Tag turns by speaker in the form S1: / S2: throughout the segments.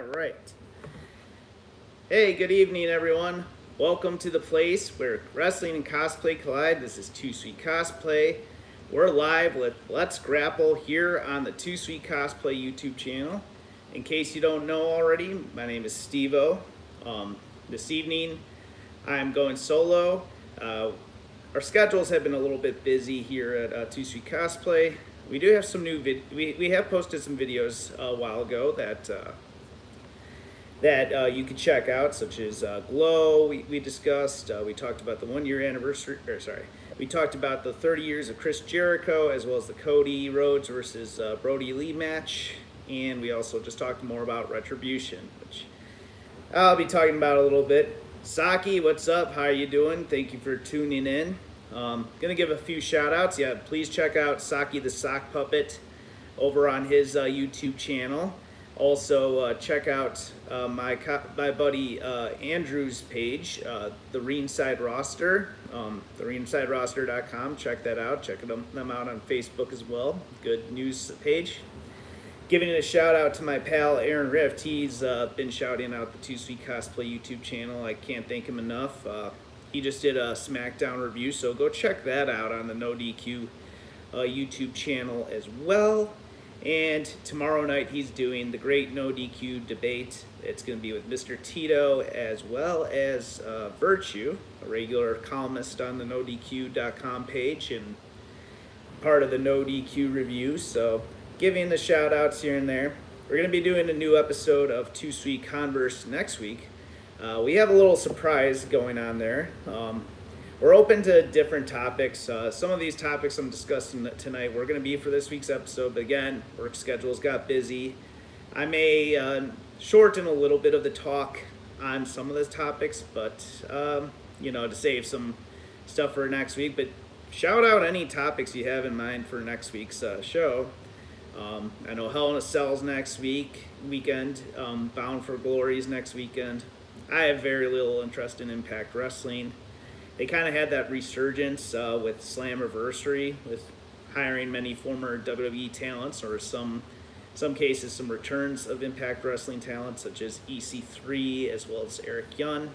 S1: All right. Hey, good evening, everyone. Welcome to the place where wrestling and cosplay collide. This is Too Sweet Cosplay. We're live with Let's Grapple here on the Too Sweet Cosplay YouTube channel. In case you don't know already, my name is STVO. This evening, I'm going solo. Our schedules have been a little bit busy here at Too Sweet Cosplay. We do have some new we have posted some videos a while ago that you can check out, such as Glow. We discussed. We talked about the 1 year anniversary. We talked about the 30 years of Chris Jericho, as well as the Cody Rhodes versus Brody Lee match, and we also just talked more about Retribution, which I'll be talking about a little bit. Saki, what's up? How are you doing? Thank you for tuning in. Gonna give a few shout outs. Yeah, please check out Saki the Sock Puppet over on his YouTube channel. Also, check out my buddy Andrew's page, the Ringside Roster, theringside-roster.com. Check that out. Check them out on Facebook as well. Good news page. Giving a shout out to my pal Aaron Rift. He's been shouting out the Too Sweet Cosplay YouTube channel. I can't thank him enough. He just did a Smackdown review, so go check that out on the No DQ YouTube channel as well. And tomorrow night he's doing the Great No DQ Debate. It's going to be with Mr. Tito as well as Virtue, a regular columnist on the NoDQ.com page and part of the No DQ review. So giving the shout outs here and there. We're going to be doing a new episode of Too Sweet Converse next week. We have a little surprise going on there. We're open to different topics. Some of these topics I'm discussing tonight were going to be for this week's episode, but again, work schedules got busy. I may shorten a little bit of the talk on some of those topics, but to save some stuff for next week. But shout out any topics you have in mind for next week's show. I know Hell in a Cell's next weekend. Bound for Glory's next weekend. I have very little interest in Impact Wrestling. They kind of had that resurgence with Slammiversary, with hiring many former WWE talents, or some cases some returns of Impact Wrestling talent, such as EC3 as well as Eric Young.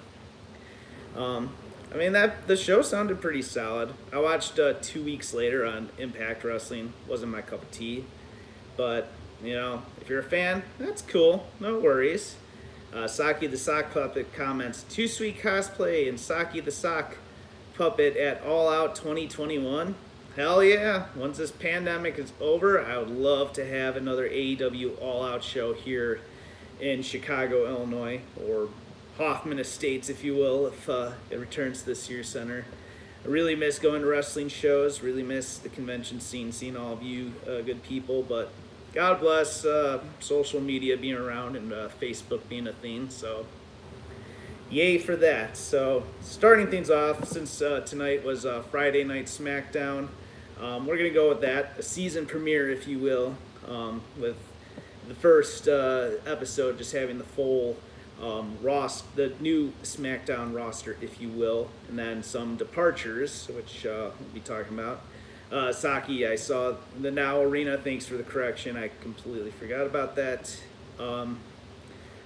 S1: The show sounded pretty solid. I watched 2 weeks later on Impact Wrestling. Wasn't my cup of tea, but if you're a fan, that's cool. No worries. Saki the Sock Puppet comments, Too Sweet Cosplay and Saki the Sock Puppet at All Out 2021. Hell yeah. Once this pandemic is over, I would love to have another AEW All Out show here in Chicago, Illinois, or Hoffman Estates, if you will, if it returns to the Sears Center. I really miss going to wrestling shows, really miss the convention scene, seeing all of you good people, but God bless social media being around and Facebook being a thing, so yay for that. So starting things off, since tonight was Friday Night Smackdown, we're going to go with that, a season premiere, if you will, with the first episode just having the full the new Smackdown roster, if you will, and then some departures, which we'll be talking about. Saki, I saw the Now Arena. Thanks for the correction. I completely forgot about that.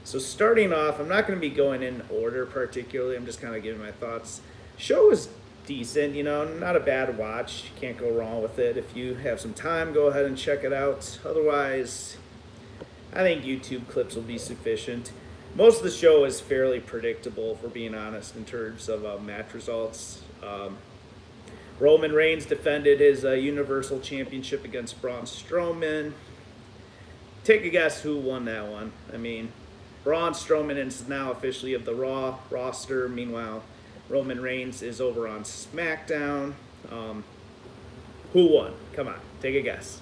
S1: So starting off, I'm not going to be going in order particularly. I'm just kind of giving my thoughts. Show was decent, not a bad watch. You can't go wrong with it. If you have some time, go ahead and check it out. Otherwise, I think YouTube clips will be sufficient. Most of the show is fairly predictable, if we're being honest, in terms of match results. Roman Reigns defended his Universal Championship against Braun Strowman. Take a guess who won that one. Braun Strowman is now officially of the Raw roster. Meanwhile, Roman Reigns is over on SmackDown. Who won? Come on, take a guess.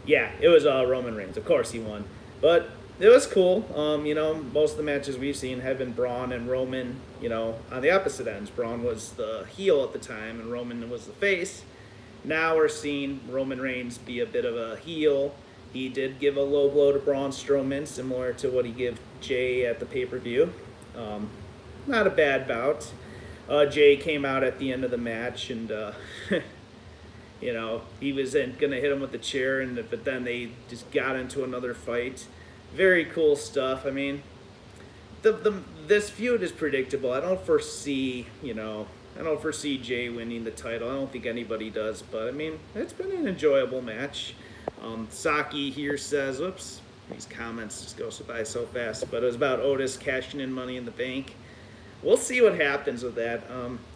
S1: Yeah, it was Roman Reigns. Of course he won. But it was cool. Most of the matches we've seen have been Braun and Roman, on the opposite ends. Braun was the heel at the time and Roman was the face. Now we're seeing Roman Reigns be a bit of a heel. He did give a low blow to Braun Strowman, similar to what he gave Jay at the pay-per-view. Not a bad bout. Jay came out at the end of the match and, he was going to hit him with the chair, but then they just got into another fight. very cool stuff. I mean, this feud is predictable. I don't foresee, I don't foresee Jay winning the title. I don't think anybody does, but I mean, it's been an enjoyable match. Saki here says, "Whoops, these comments just go by so fast." But it was about Otis cashing in Money in the Bank. We'll see what happens with that.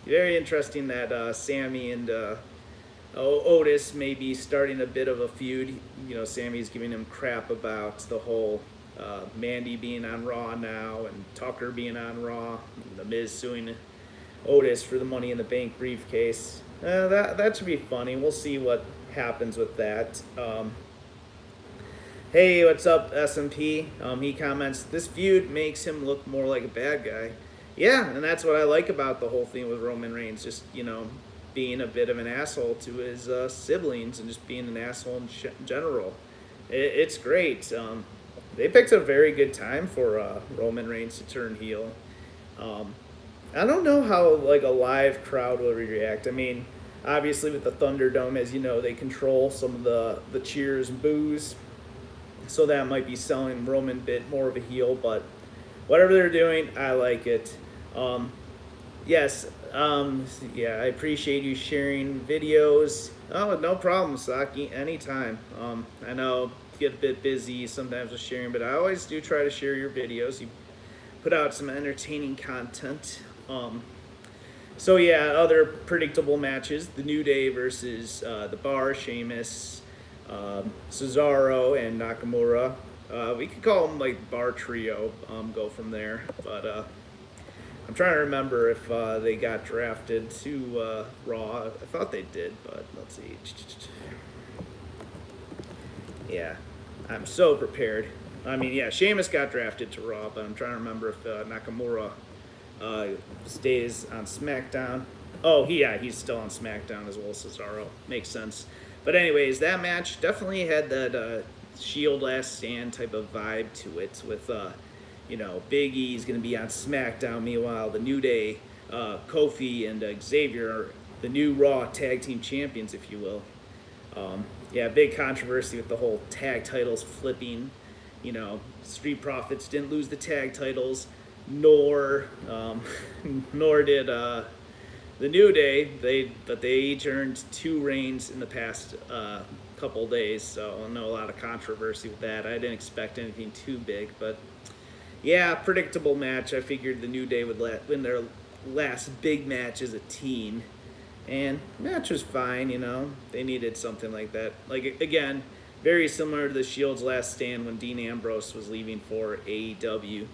S1: Very interesting that Sammy and Otis may be starting a bit of a feud. Sammy's giving him crap about the whole Mandy being on Raw now and Tucker being on Raw. And the Miz suing Otis for the Money in the Bank briefcase. That should be funny. We'll see what happens with that. Hey, what's up, SMP? He comments, "This feud makes him look more like a bad guy." Yeah, and that's what I like about the whole thing with Roman Reigns. Just, being a bit of an asshole to his siblings and just being an asshole in general. It's great. They picked a very good time for Roman Reigns to turn heel. I don't know how a live crowd will react. I mean, obviously with the Thunderdome, as you know, they control some of the cheers and boos, so that might be selling Roman a bit more of a heel. But whatever they're doing, I like it. Yes, yeah, I appreciate you sharing videos. Oh, no problem, Saki, anytime. I know you get a bit busy sometimes with sharing, but I always do try to share your videos. You put out some entertaining content. So yeah, other predictable matches: the New Day versus the Bar, Sheamus, Cesaro, and Nakamura. We could call them Bar Trio. Go from there, but I'm trying to remember if they got drafted to Raw. I thought they did, but let's see. Yeah, I'm so prepared. I mean, yeah, Sheamus got drafted to Raw, but I'm trying to remember if Nakamura stays on SmackDown. Oh, he's still on SmackDown as well as Cesaro. Makes sense. But anyways, that match definitely had that Shield Last Stand type of vibe to it with, Big E's going to be on SmackDown. Meanwhile, the New Day, Kofi, and Xavier are the new Raw Tag Team Champions, if you will. Yeah, big controversy with the whole tag titles flipping. Street Profits didn't lose the tag titles, nor did the New Day. But they each earned 2 reigns in the past couple days, so I know a lot of controversy with that. I didn't expect anything too big, but yeah, predictable match. I figured the New Day would win their last big match as a team, and the match was fine. They needed something like that. Again, very similar to the Shield's Last Stand when Dean Ambrose was leaving for AEW.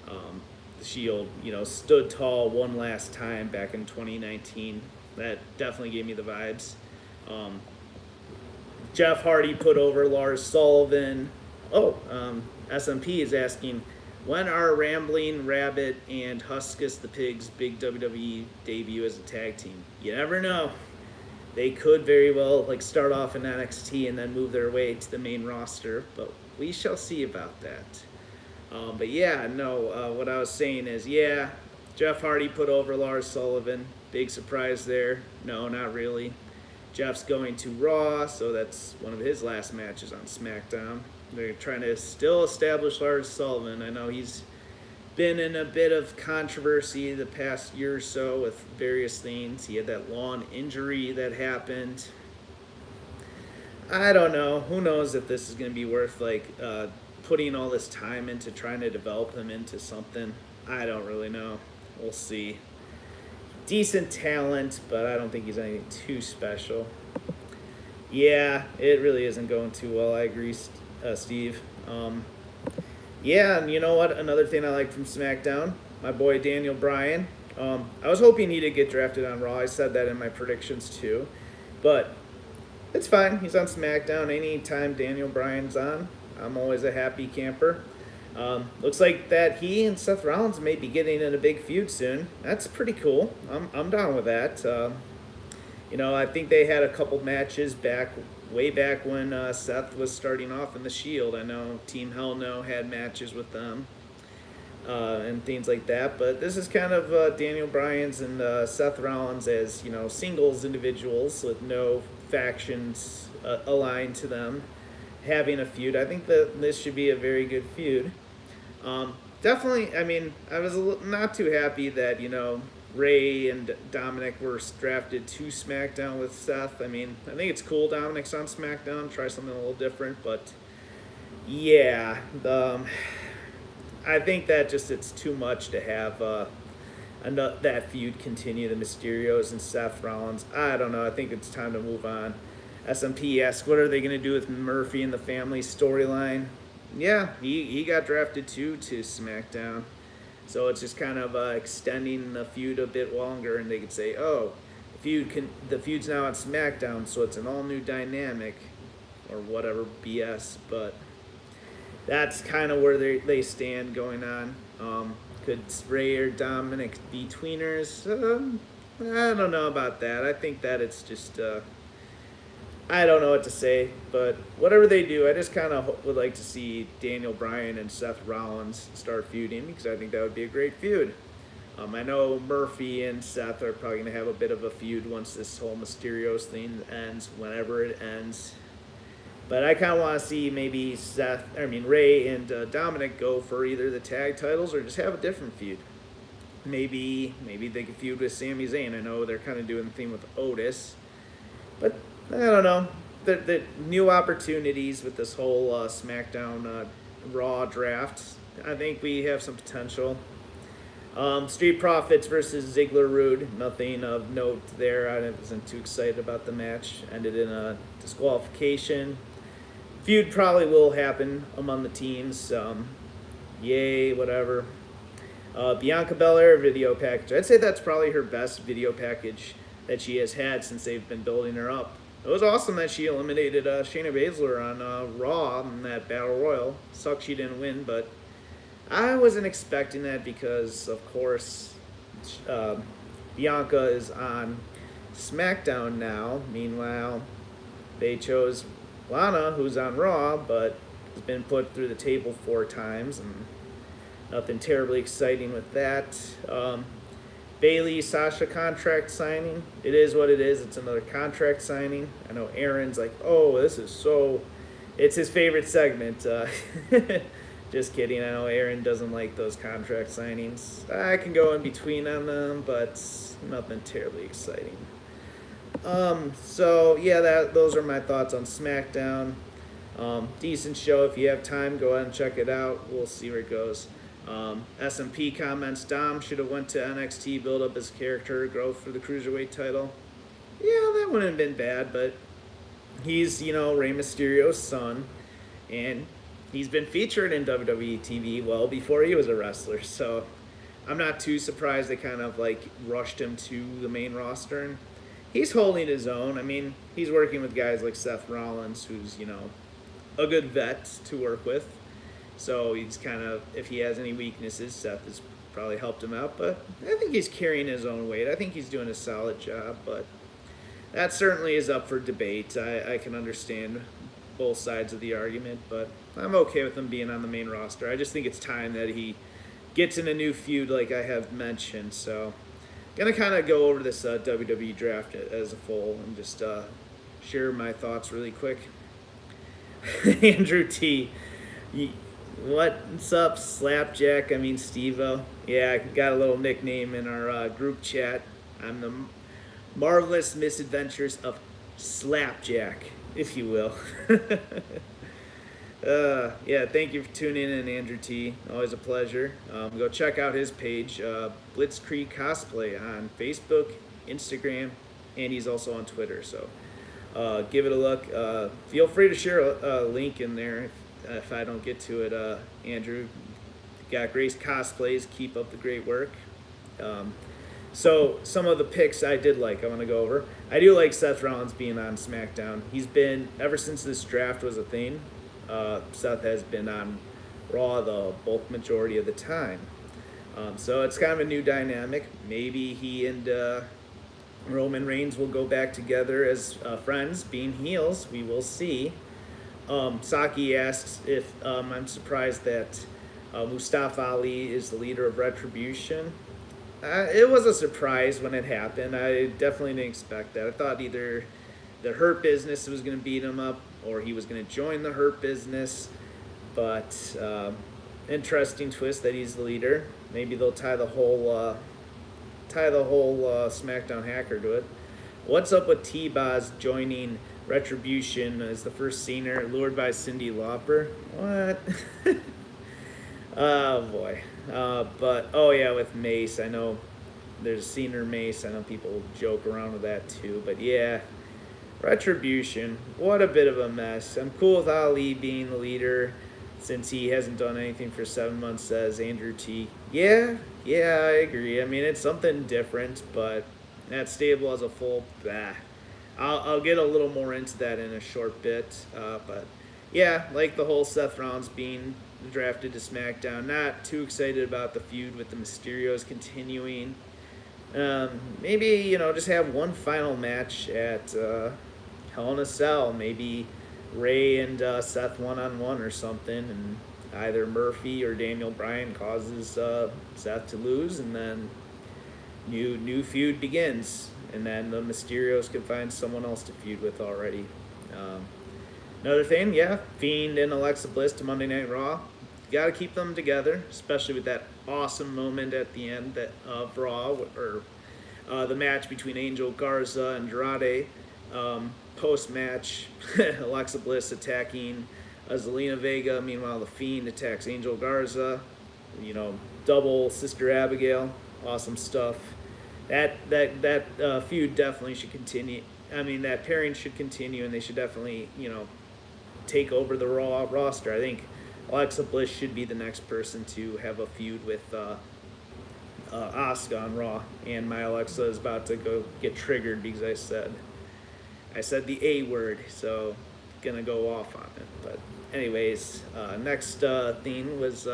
S1: The Shield, stood tall one last time back in 2019. That definitely gave me the vibes. Jeff Hardy put over Lars Sullivan. SMP is asking, when are Rambling Rabbit and Huskus the Pig's big WWE debut as a tag team? You never know. They could very well start off in NXT and then move their way to the main roster, but we shall see about that. But yeah, no, what I was saying is, yeah, Jeff Hardy put over Lars Sullivan. Big surprise there. No, not really. Jeff's going to Raw, so that's one of his last matches on SmackDown. They're trying to still establish Lars Sullivan. I know he's been in a bit of controversy the past year or so with various things. He had that long injury that happened. I don't know. Who knows if this is going to be worth putting all this time into trying to develop him into something. I don't really know. We'll see. Decent talent, but I don't think he's anything too special. Yeah, it really isn't going too well. I agree, Steve. Yeah, and you know what? Another thing I like from SmackDown, my boy Daniel Bryan. I was hoping he did get drafted on Raw. I said that in my predictions too. But it's fine. He's on SmackDown. Anytime Daniel Bryan's on, I'm always a happy camper. Looks like that he and Seth Rollins may be getting in a big feud soon. That's pretty cool. I'm down with that. I think they had a couple matches way back when Seth was starting off in the Shield. I know Team Hell No had matches with them and things like that. But this is kind of Daniel Bryan's and Seth Rollins as singles individuals with no factions aligned to them, having a feud. I think that this should be a very good feud. Definitely, I mean, I was not too happy that, Ray and Dominic were drafted to SmackDown with Seth. I mean, I think it's cool Dominic's on SmackDown, try something a little different, but yeah, I think that just it's too much to have that feud continue, the Mysterios and Seth Rollins. I don't know, I think it's time to move on. SMP asks, what are they going to do with Murphy and the family storyline? Yeah, he got drafted too to SmackDown. So it's just kind of extending the feud a bit longer, and they could say, oh, the feud's now on SmackDown, so it's an all-new dynamic, or whatever BS, but that's kind of where they stand going on. Could Ray or Dominic be tweeners? I don't know about that. I think that it's just... I don't know what to say, but whatever they do, I just kind of would like to see Daniel Bryan and Seth Rollins start feuding, because I think that would be a great feud. I know Murphy and Seth are probably going to have a bit of a feud once this whole Mysterios thing ends, whenever it ends. But I kind of want to see maybe Ray and Dominic go for either the tag titles or just have a different feud. Maybe they could feud with Sami Zayn. I know they're kind of doing the thing with Otis, but I don't know. The new opportunities with this whole SmackDown Raw draft, I think we have some potential. Street Profits versus Ziggler Rude. Nothing of note there. I wasn't too excited about the match. Ended in a disqualification. Feud probably will happen among the teams. Yay, whatever. Bianca Belair video package. I'd say that's probably her best video package that she has had since they've been building her up. It was awesome that she eliminated Shayna Baszler on Raw in that Battle Royal. Sucks she didn't win, but I wasn't expecting that because, of course, Bianca is on SmackDown now. Meanwhile, they chose Lana, who's on Raw, but has been put through the table 4 times, and nothing terribly exciting with that. Bailey Sasha contract signing. It is what it is. It's another contract signing. I know Aaron's like, oh, this is so... It's his favorite segment. Just kidding. I know Aaron doesn't like those contract signings. I can go in between on them, but nothing terribly exciting. So, yeah, those are my thoughts on SmackDown. Decent show. If you have time, go ahead and check it out. We'll see where it goes. SMP comments, Dom should have went to NXT, build up his character, growth for the Cruiserweight title. Yeah, that wouldn't have been bad, but he's, Rey Mysterio's son, and he's been featured in WWE TV well before he was a wrestler, so I'm not too surprised they kind of, rushed him to the main roster, and he's holding his own. I mean, he's working with guys like Seth Rollins, who's, a good vet to work with. So he's kind of, if he has any weaknesses, Seth has probably helped him out. But I think he's carrying his own weight. I think he's doing a solid job. But that certainly is up for debate. I can understand both sides of the argument. But I'm okay with him being on the main roster. I just think it's time that he gets in a new feud like I have mentioned. So going to kind of go over this WWE draft as a whole and just share my thoughts really quick. Andrew T. What's up, Slapjack? I mean, STVO. Yeah, I got a little nickname in our group chat. I'm the marvelous misadventures of Slapjack, if you will. Yeah, thank you for tuning in, Andrew T. Always a pleasure. Go check out his page, Blitzkrieg Cosplay, on Facebook, Instagram, and he's also on Twitter. So give it a look. Feel free to share a link in there if I don't get to it. Andrew, got great cosplays. Keep up the great work. So some of the picks I did like, I want to go over. I do like Seth Rollins being on SmackDown. He's been, ever since this draft was a thing, Seth has been on Raw the bulk majority of the time. So it's kind of a new dynamic. Maybe he and Roman Reigns will go back together as friends, being heels. We will see. Saki asks if I'm surprised that Mustafa Ali is the leader of Retribution. It was a surprise when it happened. I definitely didn't expect that. I thought either the Hurt Business was going to beat him up, or he was going to join the Hurt Business. But interesting twist that he's the leader. Maybe they'll tie the whole SmackDown hacker to it. What's up with T-Boz joining Retribution as the first senior, lured by Cyndi Lauper? What? Oh boy. But oh yeah, with Mace, I know there's senior Mace. I know people joke around with that too. But yeah, Retribution. What a bit of a mess. I'm cool with Ali being the leader since he hasn't done anything for 7 months, says Andrew T. Yeah, I agree. I mean, it's something different, but that stable as a full, bah. I'll get a little more into that in a short bit. But yeah, like the whole Seth Rollins being drafted to SmackDown. Not too excited about the feud with the Mysterios continuing. Maybe, just have one final match at Hell in a Cell. Maybe Ray and Seth one-on-one or something, and either Murphy or Daniel Bryan causes Seth to lose, and then new feud begins, and then the Mysterios can find someone else to feud with already. Another thing, yeah, Fiend and Alexa Bliss to Monday Night Raw. Got to keep them together, especially with that awesome moment at the end of Raw, or the match between Angel Garza and Andrade. Post-match, Alexa Bliss attacking Zelina Vega. Meanwhile, the Fiend attacks Angel Garza. Double Sister Abigail. Awesome stuff. That feud definitely should continue. I mean, that pairing should continue, and they should definitely, take over the Raw roster. I think Alexa Bliss should be the next person to have a feud with Asuka on Raw. And my Alexa is about to go get triggered because I said the A word, so gonna go off on it. But anyways, next theme was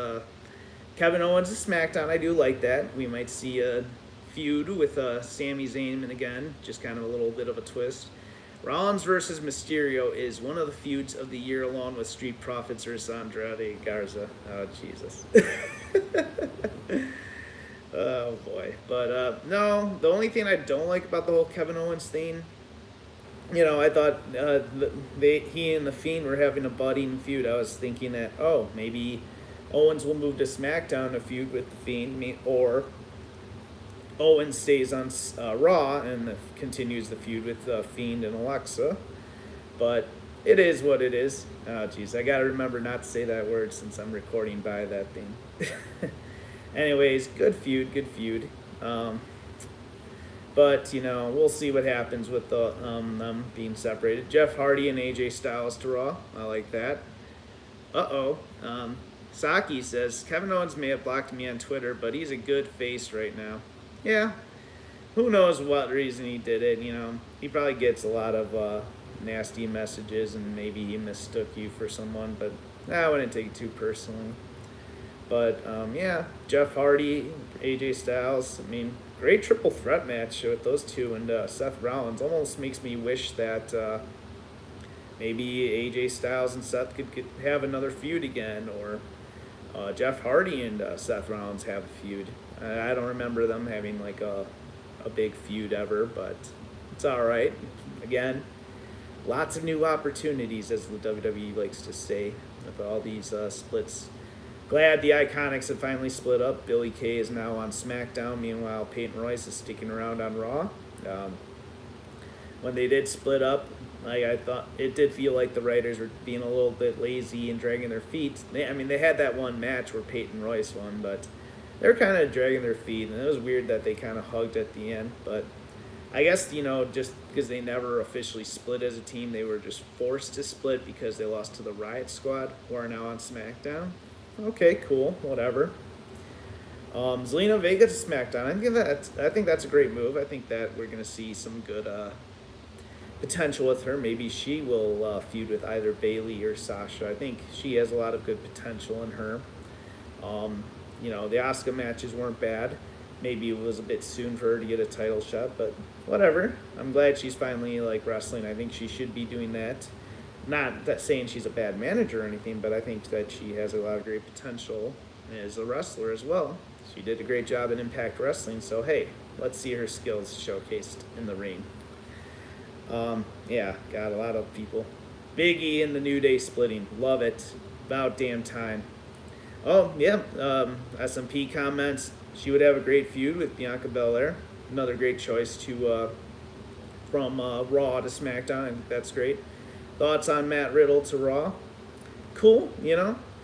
S1: Kevin Owens to SmackDown. I do like that. We might see a feud with Sami Zayn again, just kind of a little bit of a twist. Rollins versus Mysterio is one of the feuds of the year, along with Street Profits versus Andrade Garza. Oh, Jesus. Oh, boy. But, no, the only thing I don't like about the whole Kevin Owens thing, I thought he and The Fiend were having a budding feud. I was thinking that, maybe Owens will move to SmackDown to feud with The Fiend, or Owens stays on Raw and continues the feud with Fiend and Alexa. But it is what it is. Oh, jeez, I got to remember not to say that word since I'm recording by that thing. Anyways, good feud. But, we'll see what happens with them being separated. Jeff Hardy and AJ Styles to Raw. I like that. Saki says, Kevin Owens may have blocked me on Twitter, but he's a good face right now. Yeah. Who knows what reason he did it, He probably gets a lot of nasty messages, and maybe he mistook you for someone, but I wouldn't take it too personally. But, yeah, Jeff Hardy, AJ Styles, I mean, great triple threat match with those two, and Seth Rollins. Almost makes me wish that maybe AJ Styles and Seth could have another feud again, or Jeff Hardy and Seth Rollins have a feud. I don't remember them having like a big feud ever, but it's all right. Again, lots of new opportunities, as the WWE likes to say, with all these splits. Glad the Iconics have finally split up. Billy Kay is now on SmackDown. Meanwhile, Peyton Royce is sticking around on Raw. When they did split up, I thought it did feel like the writers were being a little bit lazy and dragging their feet. They had that one match where Peyton Royce won, but they're kind of dragging their feet, and it was weird that they kind of hugged at the end. But I guess, just because they never officially split as a team, they were just forced to split because they lost to the Riot Squad, who are now on SmackDown. Okay, cool, whatever. Zelina Vega to SmackDown. I think that's a great move. I think that we're going to see some good potential with her. Maybe she will feud with either Bayley or Sasha. I think she has a lot of good potential in her. The Asuka matches weren't bad. Maybe it was a bit soon for her to get a title shot, but whatever. I'm glad she's finally wrestling. I think she should be doing that. Not that saying she's a bad manager or anything, but I think that she has a lot of great potential as a wrestler as well. She did a great job in Impact Wrestling, so hey, let's see her skills showcased in the ring. Got a lot of people Big E and the New Day splitting. Love it. About damn time. Oh, yeah. SMP comments. She would have a great feud with Bianca Belair. Another great choice to from Raw to SmackDown, and that's great. Thoughts on Matt Riddle to Raw? Cool,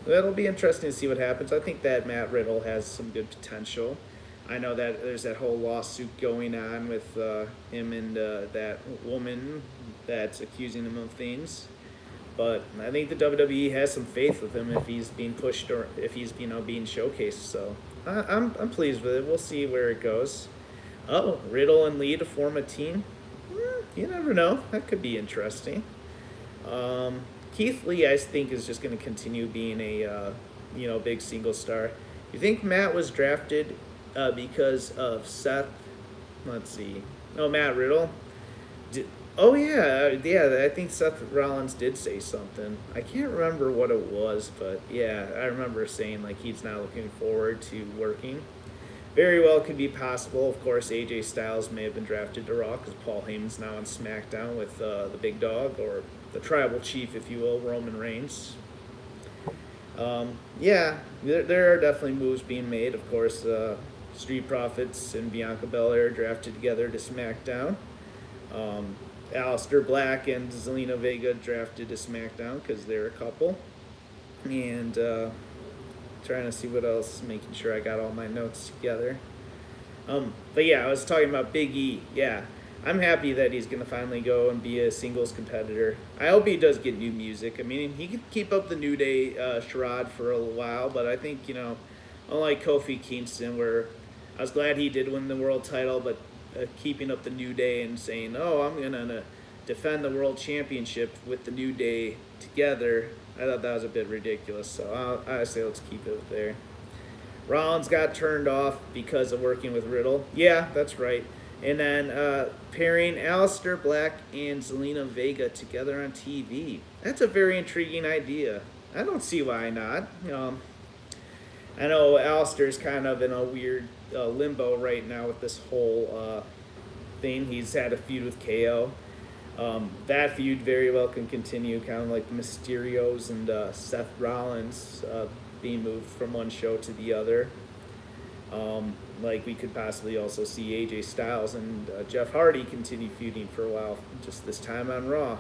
S1: That'll be interesting to see what happens. I think that Matt Riddle has some good potential. I know that there's that whole lawsuit going on with him and that woman that's accusing him of things. But I think the WWE has some faith with him if he's being pushed or if he's being showcased. So I'm pleased with it. We'll see where it goes. Oh, Riddle and Lee to form a team. You never know. That could be interesting. Keith Lee, I think, is just going to continue being a big single star. You think Matt was drafted because of Seth? Let's see. Oh, Matt Riddle. I think Seth Rollins did say something. I can't remember what it was, but yeah, I remember saying like he's not looking forward to working. Very well could be possible. Of course, AJ Styles may have been drafted to Raw because Paul Heyman's now on SmackDown with the big dog, or the tribal chief, if you will, Roman Reigns. There are definitely moves being made. Of course, Street Profits and Bianca Belair drafted together to SmackDown. Alistair Black and Selena Vega drafted to SmackDown because they're a couple. And trying to see what else, making sure I got all my notes together. But yeah, I was talking about Big E. Yeah, I'm happy that he's going to finally go and be a singles competitor. I hope he does get new music. I mean, he could keep up the New Day charade for a while, but I think, unlike Kofi Kingston, where I was glad he did win the world title, but keeping up the New Day and saying, oh, I'm going to defend the world championship with the New Day together, I thought that was a bit ridiculous, so I say let's keep it there. Rollins got turned off because of working with Riddle. Yeah, that's right. And then pairing Alistair Black and Zelina Vega together on TV. That's a very intriguing idea. I don't see why not. I know Alistair's kind of in a weird limbo right now with this whole thing. He's had a feud with KO. That feud very well can continue, kind of like the Mysterios and Seth Rollins being moved from one show to the other. Like we could possibly also see AJ Styles and Jeff Hardy continue feuding for a while, just this time on Raw.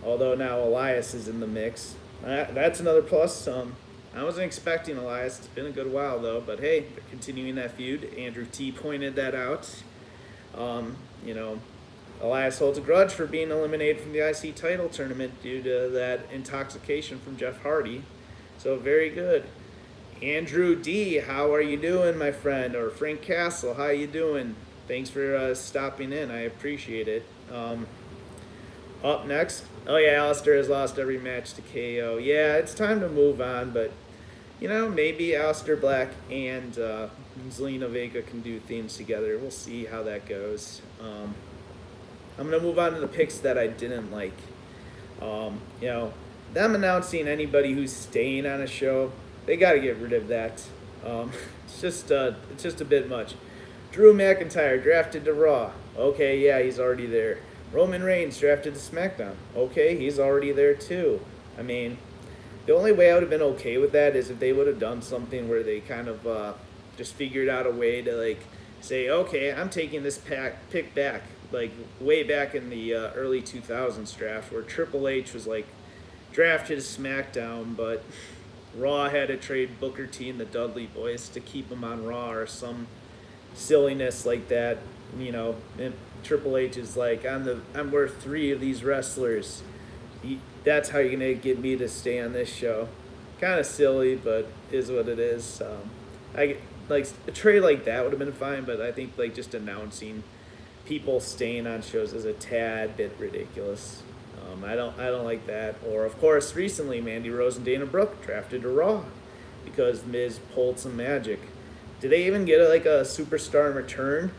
S1: Although now Elias is in the mix. That's another plus. I wasn't expecting Elias. It's been a good while though, but hey, they're continuing that feud. Andrew T pointed that out. Elias holds a grudge for being eliminated from the IC title tournament due to that intoxication from Jeff Hardy. So very good. Andrew D, how are you doing, my friend? Or Frank Castle, how you doing? Thanks for stopping in. I appreciate it. Up next, Alistair has lost every match to KO. Yeah, it's time to move on, but maybe Alistair Black and Zelina Vega can do things together. We'll see how that goes. I'm going to move on to the picks that I didn't like. Them announcing anybody who's staying on a show, they got to get rid of that. It's just a bit much. Drew McIntyre drafted to Raw. Okay, yeah, he's already there. Roman Reigns drafted to SmackDown. Okay, he's already there too. I mean, the only way I would have been okay with that is if they would have done something where they kind of just figured out a way to say, okay, I'm taking this pick back. Like way back in the early 2000s draft where Triple H was drafted to SmackDown, but Raw had to trade Booker T and the Dudley Boys to keep him on Raw or some silliness like that. And Triple H is I'm worth 3 of these wrestlers. That's how you're gonna get me to stay on this show. Kind of silly, but is what it is. A trade like that would have been fine, but I think just announcing people staying on shows is a tad bit ridiculous. I don't like that. Or of course, recently Mandy Rose and Dana Brooke drafted to Raw because Miz pulled some magic. Did they even get a superstar in return?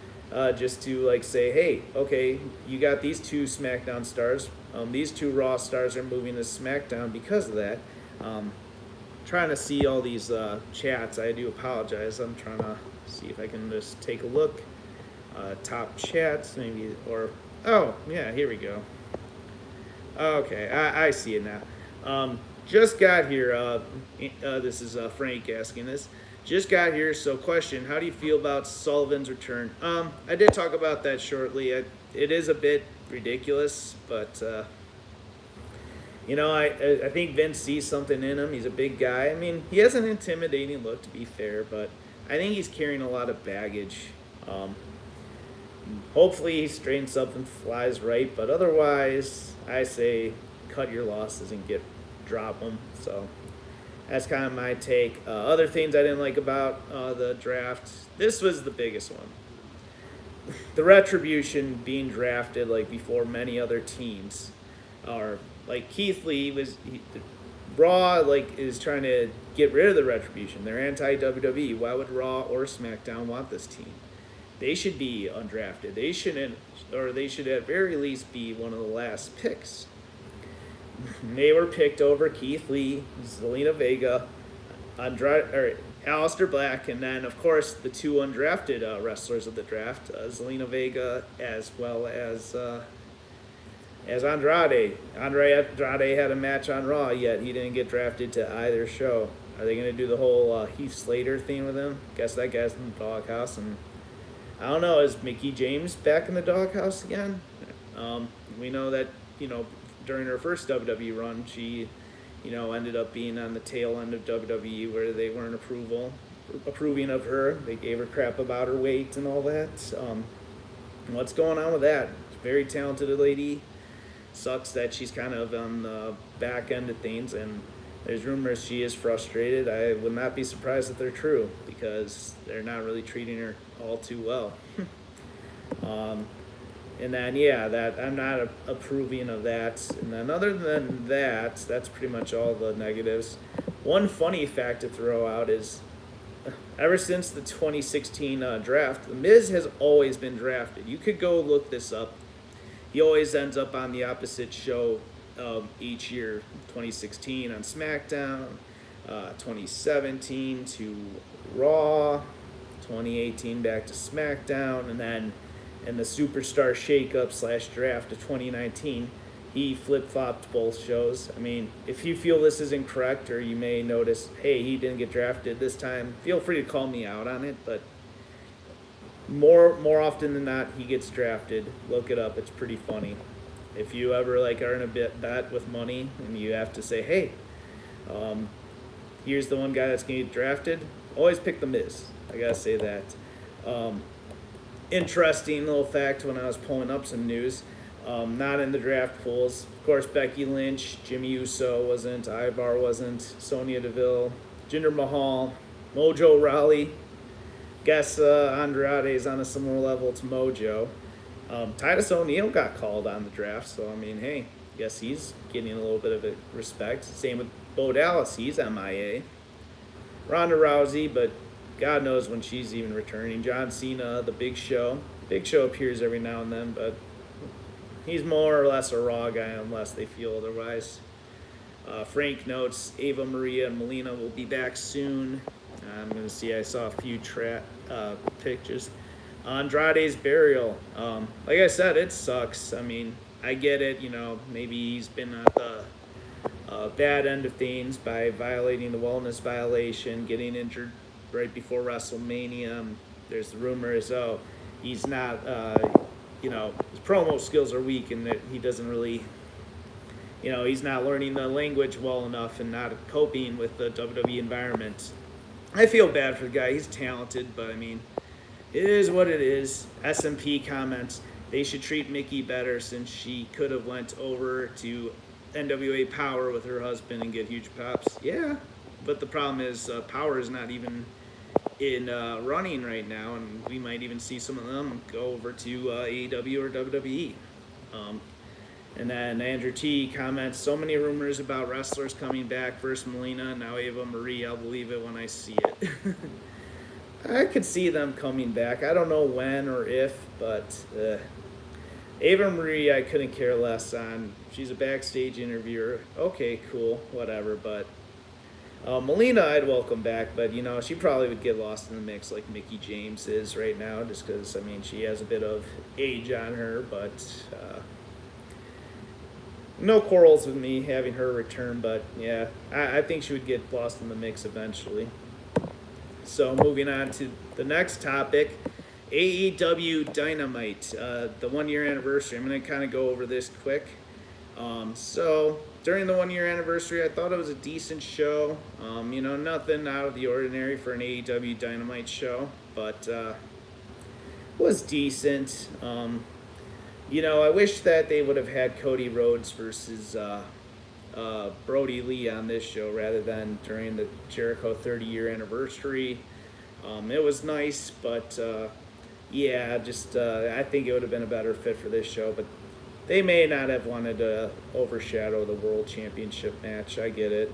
S1: Just to say, hey, okay, you got these 2 SmackDown stars. These 2 Raw stars are moving to SmackDown because of that. Trying to see all these chats. I do apologize. I'm trying to see if I can just take a look. Top chats, maybe, or oh yeah, here we go. Okay, I see it now. Just got here. This is Frank asking this. Just got here, so question: how do you feel about Sullivan's return? I did talk about that shortly. It is a bit ridiculous, but I think Vince sees something in him. He's a big guy. I mean, he has an intimidating look, to be fair, but I think he's carrying a lot of baggage. Hopefully he straightens up and flies right, but otherwise, I say cut your losses and drop them. So that's kind of my take. Other things I didn't like about the draft. This was the biggest one. The Retribution being drafted like before many other teams are like Keith Lee Raw is trying to get rid of the Retribution. They're anti WWE. Why would Raw or SmackDown want this team? They should be undrafted. They should at very least be one of the last picks. They were picked over Keith Lee, Selena Vega, Alistair Black, and then of course the two undrafted wrestlers of the draft, Selena Vega as well as Andrade. Andrade had a match on Raw, yet he didn't get drafted to either show. Are they going to do the whole Heath Slater thing with him? Guess that guy's in the doghouse, and I don't know. Is Mickie James back in the doghouse again? We know that during her first WWE run, she ended up being on the tail end of WWE where they weren't approving of her. They gave her crap about her weight and all that. What's going on with that? Very talented lady. Sucks that she's kind of on the back end of things, and there's rumors she is frustrated. I would not be surprised if they're true because they're not really treating her all too well. And then, that I'm not approving of that. And then other than that, that's pretty much all the negatives. One funny fact to throw out is ever since the 2016 draft, The Miz has always been drafted. You could go look this up. He always ends up on the opposite show each year. 2016 on SmackDown, 2017 to Raw, 2018 back to SmackDown, and then in the Superstar Shakeup / draft of 2019, he flip-flopped both shows. I mean, if you feel this is incorrect or you may notice, hey, he didn't get drafted this time, feel free to call me out on it, but more often than not, he gets drafted. Look it up. It's pretty funny. If you ever are in a bet with money and you have to say, hey, here's the one guy that's going to get drafted, always pick The Miz. I got to say that. Interesting little fact when I was pulling up some news. Not in the draft pools. Of course, Becky Lynch, Jimmy Uso wasn't, Ivar wasn't, Sonya Deville, Jinder Mahal, Mojo Rawley. Guess Andrade is on a similar level to Mojo. Titus O'Neil got called on the draft, so I mean, hey, guess he's getting a little bit of a respect. Same with Bo Dallas, he's MIA. Ronda Rousey, but God knows when she's even returning. John Cena, The Big Show. Big Show appears every now and then, but he's more or less a Raw guy unless they feel otherwise. Frank notes Ava Maria and Melina will be back soon. I'm going to see, I saw a few pictures. Andrade's burial. Like I said, it sucks. I mean, I get it, maybe he's been at the bad end of things by violating the wellness violation, getting injured right before WrestleMania. There's the rumors, he's not, his promo skills are weak and that he doesn't really, he's not learning the language well enough and not coping with the WWE environment. I feel bad for the guy. He's talented, but I mean, it is what it is. SMP comments, they should treat Mickie better since she could have went over to NWA Power with her husband and get huge pops. Yeah, but the problem is Power is not even in running right now, and we might even see some of them go over to AEW or WWE. And then Andrew T comments, so many rumors about wrestlers coming back versus Melina, now Ava Marie, I'll believe it when I see it. I could see them coming back. I don't know when or if, but Ava Marie I couldn't care less on. She's a backstage interviewer. Okay, cool, whatever, but Melina I'd welcome back, but she probably would get lost in the mix like Mickie James is right now, just because, I mean, she has a bit of age on her, but no quarrels with me having her return, but yeah, I think she would get lost in the mix eventually. So moving on to the next topic, AEW Dynamite, the 1 year anniversary. I'm going to kind of go over this quick. So during the 1 year anniversary, I thought it was a decent show. Nothing out of the ordinary for an AEW Dynamite show, but was decent. I wish that they would have had Cody Rhodes versus Brody Lee on this show rather than during the Jericho 30-year anniversary. It was nice, but I think it would have been a better fit for this show. But they may not have wanted to overshadow the World Championship match. I get it.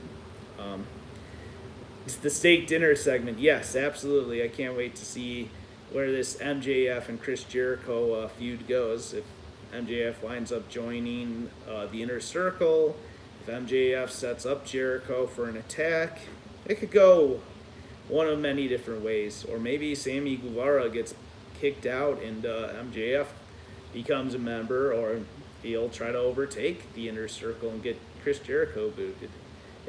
S1: It's the steak dinner segment. Yes, absolutely. I can't wait to see where this MJF and Chris Jericho feud goes. If MJF winds up joining the Inner Circle, if MJF sets up Jericho for an attack, it could go one of many different ways. Or maybe Sammy Guevara gets kicked out and MJF becomes a member, or he'll try to overtake the Inner Circle and get Chris Jericho booted.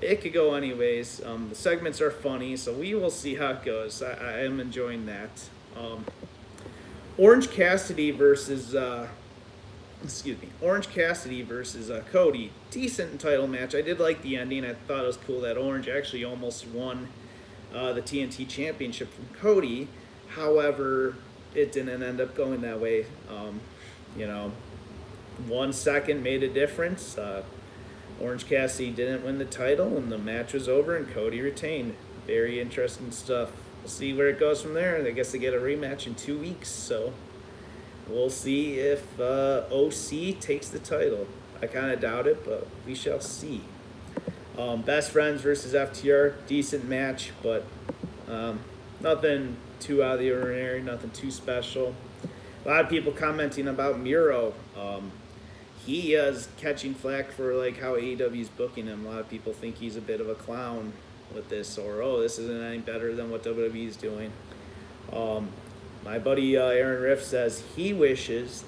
S1: It could go anyways. The segments are funny, so we will see how it goes. I am enjoying that. Orange Cassidy versus Cody. Decent title match. I did like the ending. I thought it was cool that Orange actually almost won the TNT Championship from Cody. However, it didn't end up going that way. 1 second made a difference. Orange Cassidy didn't win the title, and the match was over, and Cody retained. Very interesting stuff. We'll see where it goes from there. I guess they get a rematch in 2 weeks, so we'll see if OC takes the title. I kind of doubt it, but we shall see. Best Friends versus FTR, decent match, but nothing too out of the ordinary, nothing too special. A lot of people commenting about Miro. He is catching flack for how AEW is booking him. A lot of people think he's a bit of a clown with this, or this isn't any better than what WWE is doing. My buddy Aaron Riff says he wishes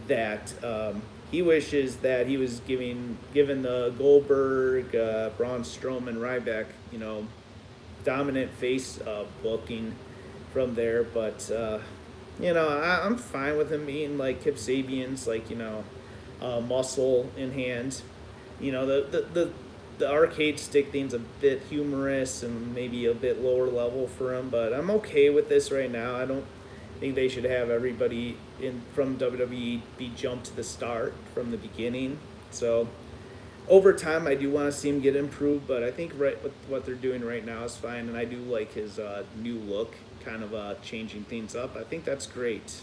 S1: that he was given the Goldberg, Braun Strowman, Ryback, dominant face booking from there. But I'm fine with him being like Kip Sabian's, muscle in hand. The arcade stick thing's a bit humorous and maybe a bit lower level for him, but I'm okay with this right now. I don't think they should have everybody from WWE be jumped to the start from the beginning. So over time, I do want to see him get improved, but I think what they're doing right now is fine, and I do like his new look, kind of changing things up. I think that's great.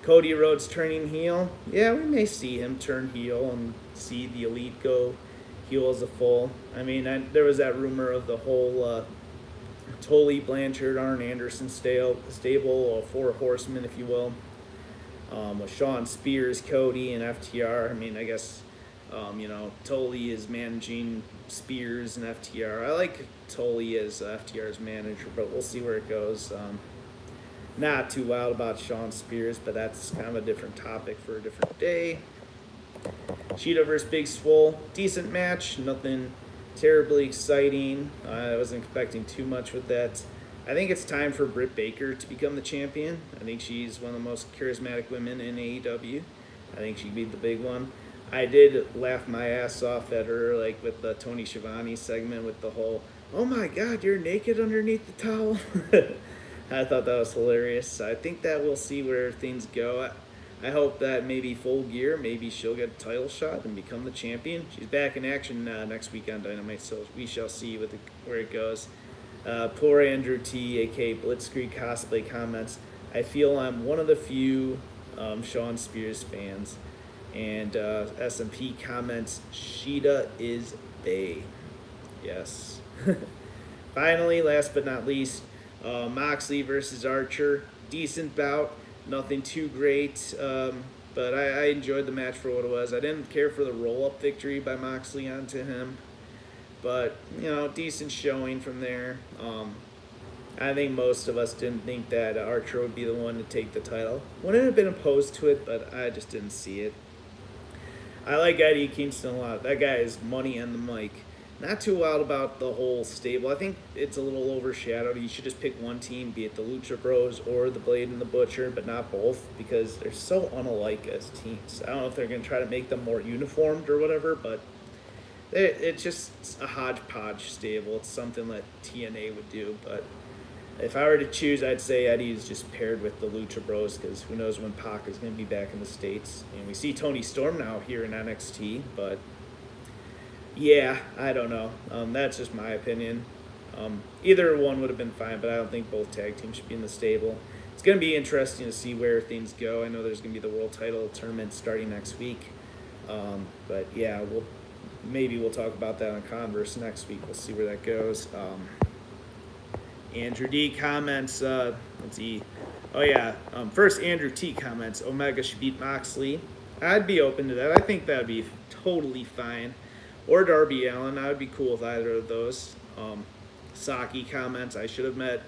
S1: Cody Rhodes turning heel. Yeah, we may see him turn heel and see the Elite go heel as a full. I mean, there was that rumor of the whole Tully, Blanchard, Arn Anderson stable, 4 horsemen, if you will, with Shawn Spears, Cody, and FTR. I mean, I guess, Tully is managing Spears and FTR. I like Tully as FTR's manager, but we'll see where it goes. Not too wild about Shawn Spears, but that's kind of a different topic for a different day. Cheetah versus Big Swole. Decent match. Nothing terribly exciting. I wasn't expecting too much with that. I think it's time for Britt Baker to become the champion. I think she's one of the most charismatic women in AEW. I think she'd be the big one. I did laugh my ass off at her, with the Tony Schiavone segment with the whole, "Oh my God, you're naked underneath the towel." I thought that was hilarious. I think that we'll see where things go. I hope that maybe Full Gear, maybe she'll get a title shot and become the champion. She's back in action next week on Dynamite, so we shall see where it goes. Poor Andrew T, a.k.a. Blitzkrieg Cosplay, comments, "I feel I'm one of the few Shawn Spears fans." And SMP comments, "Sheeta is bae." Yes. Finally, last but not least, Moxley versus Archer. Decent bout. Nothing too great. But I enjoyed the match for what it was. I didn't care for the roll-up victory by Moxley onto him. But, decent showing from there. I think most of us didn't think that Archer would be the one to take the title. Wouldn't have been opposed to it, but I just didn't see it. I like Eddie Kingston a lot. That guy is money on the mic. Not too wild about the whole stable. I think it's a little overshadowed. You should just pick one team, be it the Lucha Bros or the Blade and the Butcher, but not both, because they're so unalike as teams. I don't know if they're going to try to make them more uniformed or whatever, but it's just a hodgepodge stable. It's something that TNA would do, but if I were to choose, I'd say Eddie is just paired with the Lucha Bros, because who knows when Pac is going to be back in the States. And we see Tony Storm now here in NXT, but yeah, I don't know. That's just my opinion. Either one would have been fine, but I don't think both tag teams should be in the stable. It's going to be interesting to see where things go. I know there's going to be the World Title Tournament starting next week. But yeah, maybe we'll talk about that on Converse next week. We'll see where that goes. Andrew D comments, let's see. Oh yeah, first Andrew T comments, Omega should beat Moxley. I'd be open to that. I think that'd be totally fine. Or Darby Allin, I would be cool with either of those. Saki comments, I should have met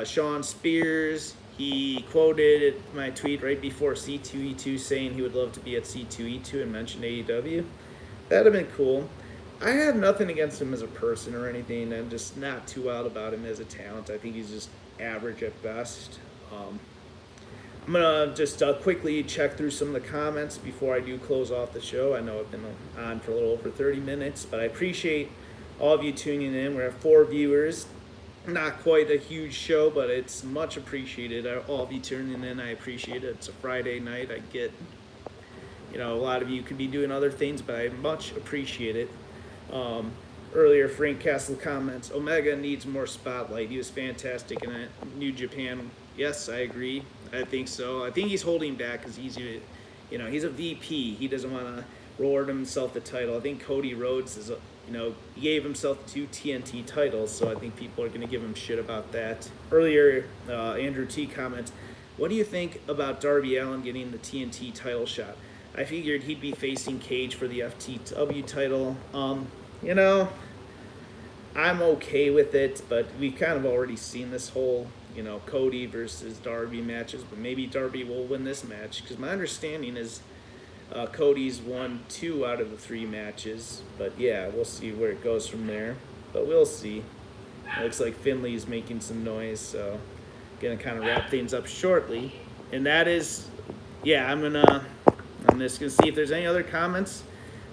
S1: Sean Spears. He quoted my tweet right before C2E2 saying he would love to be at C2E2 and mentioned AEW. That'd have been cool. I have nothing against him as a person or anything. I'm just not too wild about him as a talent. I think he's just average at best. I'm going to just quickly check through some of the comments before I do close off the show. I know I've been on for a little over 30 minutes, but I appreciate all of you tuning in. We have 4 viewers. Not quite a huge show, but it's much appreciated. All of you tuning in, I appreciate it. It's a Friday night. I get, a lot of you could be doing other things, but I much appreciate it. Earlier, Frank Castle comments, Omega needs more spotlight. He was fantastic in New Japan. Yes, I agree. I think so. I think he's holding back because he's a VP. He doesn't want to reward himself the title. I think Cody Rhodes is, he gave himself 2 TNT titles, so I think people are going to give him shit about that. Earlier, Andrew T comments, what do you think about Darby Allin getting the TNT title shot? I figured he'd be facing Cage for the FTW title. I'm okay with it, but we've kind of already seen this whole, Cody versus Darby matches, but maybe Darby will win this match, because my understanding is Cody's won 2 out of the 3 matches, but yeah, we'll see where it goes from there, but we'll see. It looks like Finley's making some noise, so gonna kind of wrap things up shortly, and that is, I'm just gonna see if there's any other comments.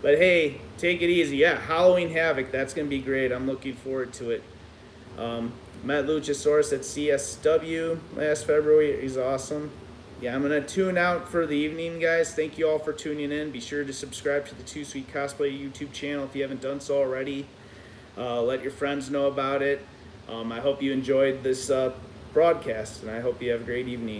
S1: But hey, take it easy. Yeah, Halloween Havoc, that's going to be great. I'm looking forward to it. Met Luchasaurus at CSW last February. He's awesome. Yeah, I'm going to tune out for the evening, guys. Thank you all for tuning in. Be sure to subscribe to the Too Sweet Cosplay YouTube channel if you haven't done so already. Let your friends know about it. I hope you enjoyed this broadcast, and I hope you have a great evening.